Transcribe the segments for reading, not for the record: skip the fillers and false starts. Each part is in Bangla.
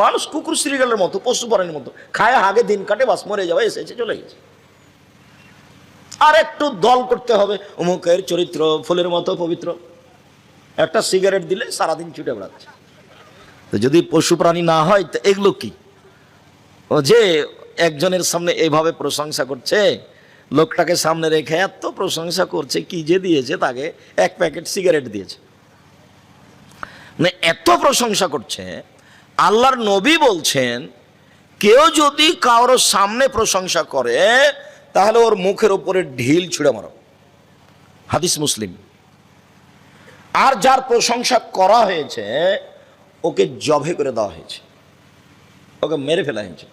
মানুষ কুকুর শ্রীগালের মতো, পশু প্রাণীর মতো, খায় হাগে দিন কাটে, বাস মরে যাবে, এসেছে চলে গেছে। আর একটু দল করতে হবে, অমুকের চরিত্র ফুলের মতো পবিত্র, একটা সিগারেট দিলে সারাদিন ছুটে বেড়াচ্ছে। তো যদি পশু প্রাণী না হয় তো এগুলো কি? ও যে একজনের সামনে এইভাবে প্রশংসা করছে, লোকটাকে সামনে রেখে এত প্রশংসা করছে, কি যে দিয়েছে তাকে, এক প্যাকেট সিগারেট দিয়েছে, মানে এত প্রশংসা করছে। আল্লাহর নবী বলছেন, কেউ যদি কারোর সামনে প্রশংসা করে তাহলে ওর মুখের উপরে ঢিল ছুঁড়ে মারো, হাদিস মুসলিম। আর যার প্রশংসা করা হয়েছে ওকে জবে করে দেওয়া হয়েছে, ওকে মেরে ফেলা হয়েছে।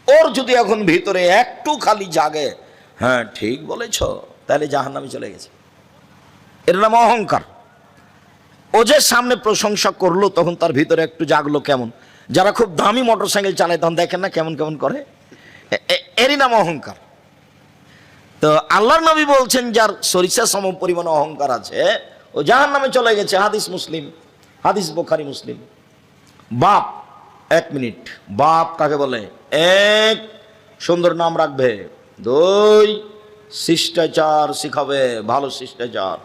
ওর যদি এখন ভিতরে একটু খালি জাগে, হ্যাঁ ঠিক বলেছ, তাহলে জাহান্নামে চলে গেছে। এর নাম অহংকার। ও যে সামনে প্রশংসা করলো তখন তার ভিতরে একটু জাগলো। কেমন? যারা খুব দামি মোটরসাইকেল চালায় তখন দেখেন না কেমন কেমন করে, এরই নাম অহংকার। তো আল্লাহর নবী বলছেন, যার সরিষা সম পরিমাণ অহংকার আছে ও জাহান্নামে চলে গেছে। হাদিস মুসলিম, হাদিস বুখারী মুসলিম। বাপ, 1 মিনিট, বাপ কাকে বলে? 1, সুন্দর নাম রাখবে। 2, শিষ্টাচার শিখাবে, ভালো শিষ্টাচার।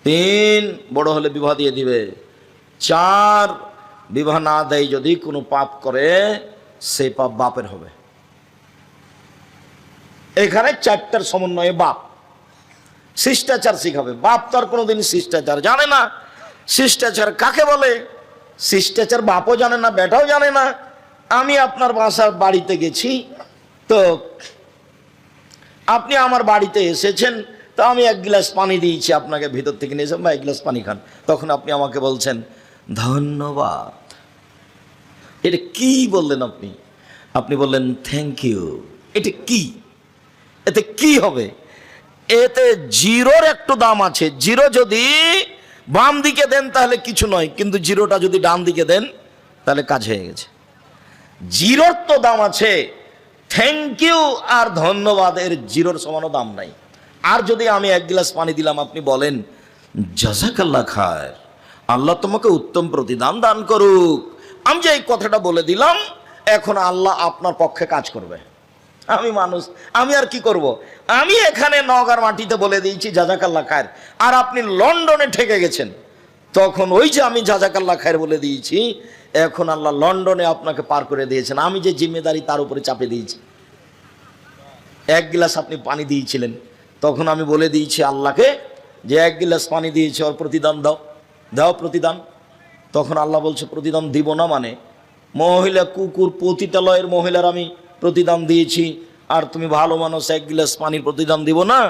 3, বড় হলে বিবাহ দিয়ে দিবে। 4, বিবাহ না দেয় যদি কোনো পাপ করে সেই পাপ বাপের হবে। এখানে 4টার সমন্বয়ে বাপ। শিষ্টাচার শিখাবে। বাপ তো আর কোনোদিন শিষ্টাচার জানে না। শিষ্টাচার কাকে বলে? শিষ্টাচার বাপও জানে না, বেটাও জানে না। আমি আপনার বাসার বাড়িতে গেছি, তো আপনি আমার বাড়িতে এসেছেন, তো আমি 1 গ্লাস পানি দিয়েছি আপনাকে, ভিতর থেকে নিয়েছেন বা 1 গ্লাস পানি খান। তখন আপনি আমাকে বলছেন ধন্যবাদ। এটা কি বললেন আপনি? আপনি বললেন থ্যাংক ইউ। এটা কি? এতে কি হবে? এতে জিরোর একটু দাম আছে। জিরো যদি বাম দিকে দেন তাহলে কিছু নয়, কিন্তু জিরোটা যদি ডান দিকে দেন তাহলে কাজ হয়ে গেছে। জিরোর তো দাম আছে, থ্যাংক ইউ আর ধন্যবাদের জিরোর সমানও দাম নাই। আর যদি আমি 1 গ্লাস পানি দিলাম, আপনি বলেন জাযাকাল্লাহ খায়র, আল্লাহ তোমাকে উত্তম প্রতিদান দান করুক, আমি যে এই কথাটা বলে দিলাম, এখন আল্লাহ আপনার পক্ষে কাজ করবে। আমি মানুষ, আমি আর কি করব? আমি এখানে নওগাঁর মাটিতে বলে দিয়েছি জাযাকাল্লাহ খায়র, আর আপনি লন্ডনে ঠেকে গেছেন, তখন ওই যে আমি জাযাকাল্লাহ খায়র বলে দিয়েছি, এখন আল্লাহ লন্ডনে আপনাকে পার করে দিয়েছেন, আমি যে জিম্মেদারি তার উপরে চাপে দিয়েছি। 1 গ্লাস আপনি পানি দিয়েছিলেন, তখন আমি বলে দিয়েছি আল্লাহকে যে 1 গ্লাস পানি দিয়েছি, ওর প্রতিদান দাও, দাও প্রতিদান। তখন আল্লাহ বলছে প্রতিদান দিব না মানে? মহিলা কুকুর পতিতালয়ের মহিলার আমি প্রতিদান দিয়েছি, আর তুমি ভালো মানুষ 1 গ্লাস পানির প্রতিদান দিব না?